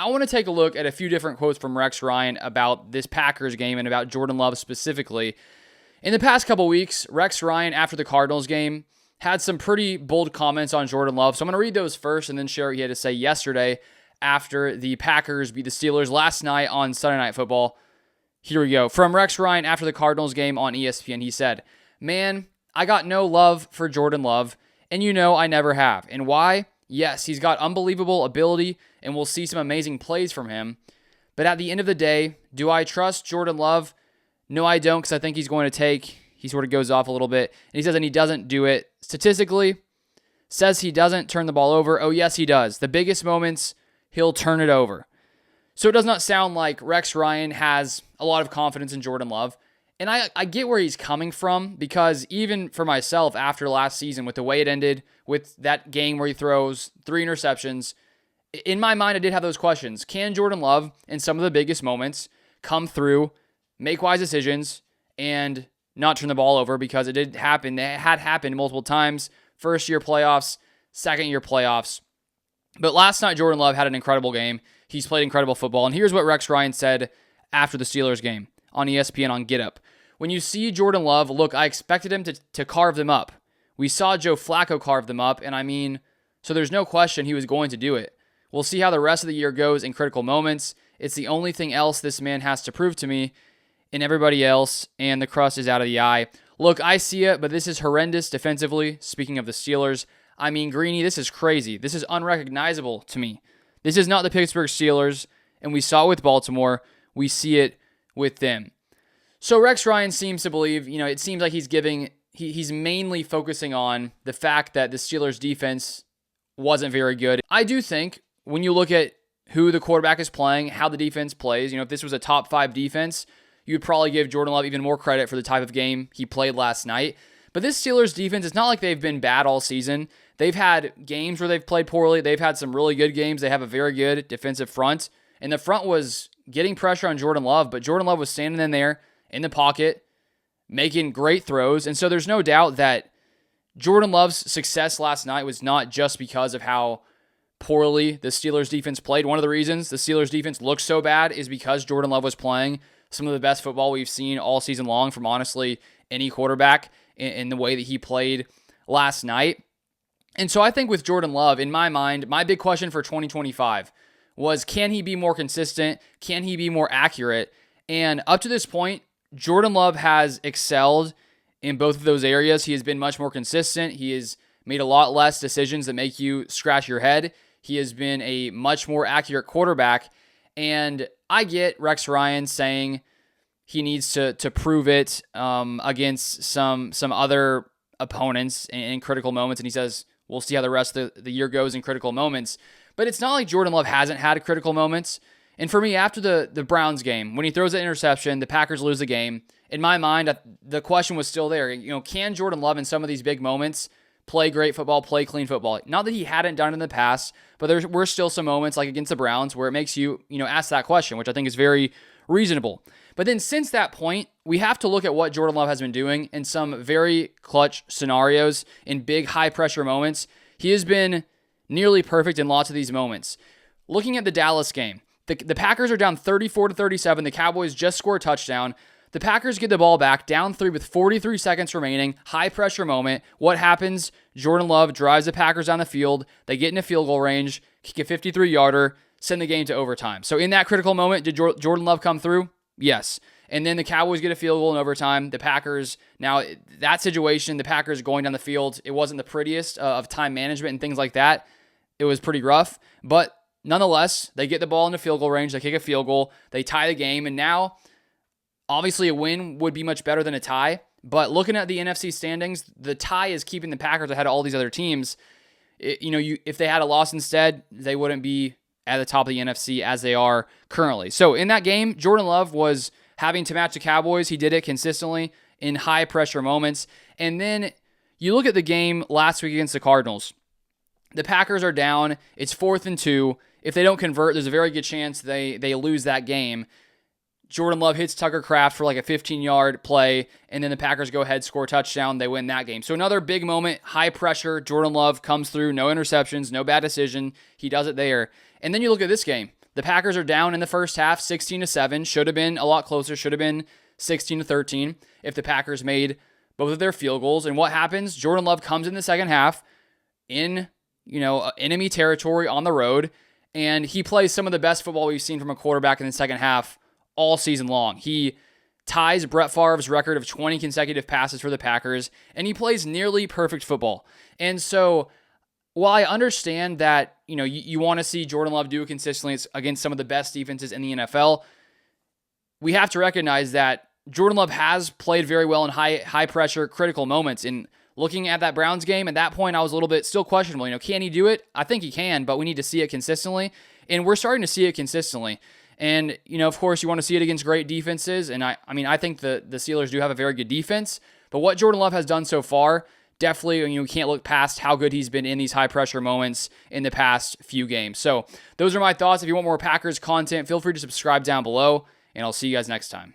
I want to take a look at a few different quotes from Rex Ryan about this Packers game and about Jordan Love specifically. In the past couple weeks, Rex Ryan, after the Cardinals game, had some pretty bold comments on Jordan Love. So I'm going to read those first and then share what he had to say yesterday after the Packers beat the Steelers last night on Sunday Night Football. Here we go. From Rex Ryan after the Cardinals game on ESPN, he said, "Man, I got no love for Jordan Love, and you know I never have. And why? Yes, he's got unbelievable ability, and we'll see some amazing plays from him. But at the end of the day, do I trust Jordan Love? No, I don't, because I think he's going to take..." He sort of goes off a little bit, and he says, and he doesn't do it statistically. Says he doesn't turn the ball over. Oh, yes, he does. The biggest moments, he'll turn it over. So it does not sound like Rex Ryan has a lot of confidence in Jordan Love. And I get where he's coming from, because even for myself, after last season, with the way it ended, with that game where he throws 3 interceptions, in my mind, I did have those questions. Can Jordan Love, in some of the biggest moments, come through, make wise decisions, and not turn the ball over? Because it did happen. It had happened multiple times. First-year playoffs, second-year playoffs. But last night, Jordan Love had an incredible game. He's played incredible football. And here's what Rex Ryan said after the Steelers game on ESPN on Get Up. "When you see Jordan Love, look, I expected him to carve them up. We saw Joe Flacco carve them up, and I mean, so there's no question he was going to do it. We'll see how the rest of the year goes in critical moments. It's the only thing else this man has to prove to me and everybody else, and the crust is out of the eye. Look, I see it, but this is horrendous defensively." Speaking of the Steelers, I mean, Greeny, this is crazy. This is unrecognizable to me. This is not the Pittsburgh Steelers, and we saw it with Baltimore. We see it with them. So Rex Ryan seems to believe, it seems like he's mainly focusing on the fact that the Steelers defense wasn't very good. I do think when you look at who the quarterback is playing, how the defense plays, if this was a top 5 defense, you would probably give Jordan Love even more credit for the type of game he played last night. But this Steelers defense, it's not like they've been bad all season. They've had games where they've played poorly. They've had some really good games. They have a very good defensive front. And the front was getting pressure on Jordan Love, but Jordan Love was standing in there in the pocket, making great throws. And so there's no doubt that Jordan Love's success last night was not just because of how poorly the Steelers defense played. One of the reasons the Steelers defense looked so bad is because Jordan Love was playing some of the best football we've seen all season long from honestly any quarterback in the way that he played last night. And so I think with Jordan Love, in my mind, my big question for 2025 was, can he be more consistent? Can he be more accurate? And up to this point, Jordan Love has excelled in both of those areas. He has been much more consistent. He has made a lot less decisions that make you scratch your head. He has been a much more accurate quarterback. And I get Rex Ryan saying he needs to prove it against some other opponents in critical moments. And he says, we'll see how the rest of the year goes in critical moments. But it's not like Jordan Love hasn't had critical moments. And for me, after the Browns game, when he throws that interception, the Packers lose the game. In my mind, the question was still there. Can Jordan Love in some of these big moments play great football, play clean football? Not that he hadn't done it in the past, but there were still some moments like against the Browns where it makes you, ask that question, which I think is very reasonable. But then since that point, we have to look at what Jordan Love has been doing in some very clutch scenarios, in big high-pressure moments. He has been nearly perfect in lots of these moments. Looking at the Dallas game, the Packers are down 34-37. The Cowboys just score a touchdown. The Packers get the ball back, down 3 with 43 seconds remaining, high-pressure moment. What happens? Jordan Love drives the Packers down the field. They get into field goal range, kick a 53-yarder, send the game to overtime. So in that critical moment, did Jordan Love come through? Yes. And then the Cowboys get a field goal in overtime. The Packers, now that situation, the Packers going down the field, it wasn't the prettiest of time management and things like that. It was pretty rough. But nonetheless, they get the ball into field goal range. They kick a field goal. They tie the game. And now, obviously, a win would be much better than a tie. But looking at the NFC standings, the tie is keeping the Packers ahead of all these other teams. If they had a loss instead, they wouldn't be at the top of the NFC as they are currently. So in that game, Jordan Love was having to match the Cowboys. He did it consistently in high-pressure moments. And then you look at the game last week against the Cardinals. The Packers are down. It's 4th and 2. If they don't convert, there's a very good chance they lose that game. Jordan Love hits Tucker Kraft for like a 15-yard play, and then the Packers go ahead, score a touchdown, they win that game. So another big moment, high pressure, Jordan Love comes through, no interceptions, no bad decision. He does it there. And then you look at this game. The Packers are down in the first half, 16-7. Should have been a lot closer. Should have been 16-13 if the Packers made both of their field goals. And what happens? Jordan Love comes in the second half in, enemy territory on the road, and he plays some of the best football we've seen from a quarterback in the second half all season long. He ties Brett Favre's record of 20 consecutive passes for the Packers, and he plays nearly perfect football. And so while I understand that, you want to see Jordan Love do it consistently against some of the best defenses in the NFL, we have to recognize that Jordan Love has played very well in high pressure, critical moments. In looking at that Browns game, at that point, I was a little bit still questionable. Can he do it? I think he can, but we need to see it consistently. And we're starting to see it consistently. And, of course, you want to see it against great defenses. And I think the Steelers do have a very good defense. But what Jordan Love has done so far, definitely, we can't look past how good he's been in these high pressure moments in the past few games. So those are my thoughts. If you want more Packers content, feel free to subscribe down below, and I'll see you guys next time.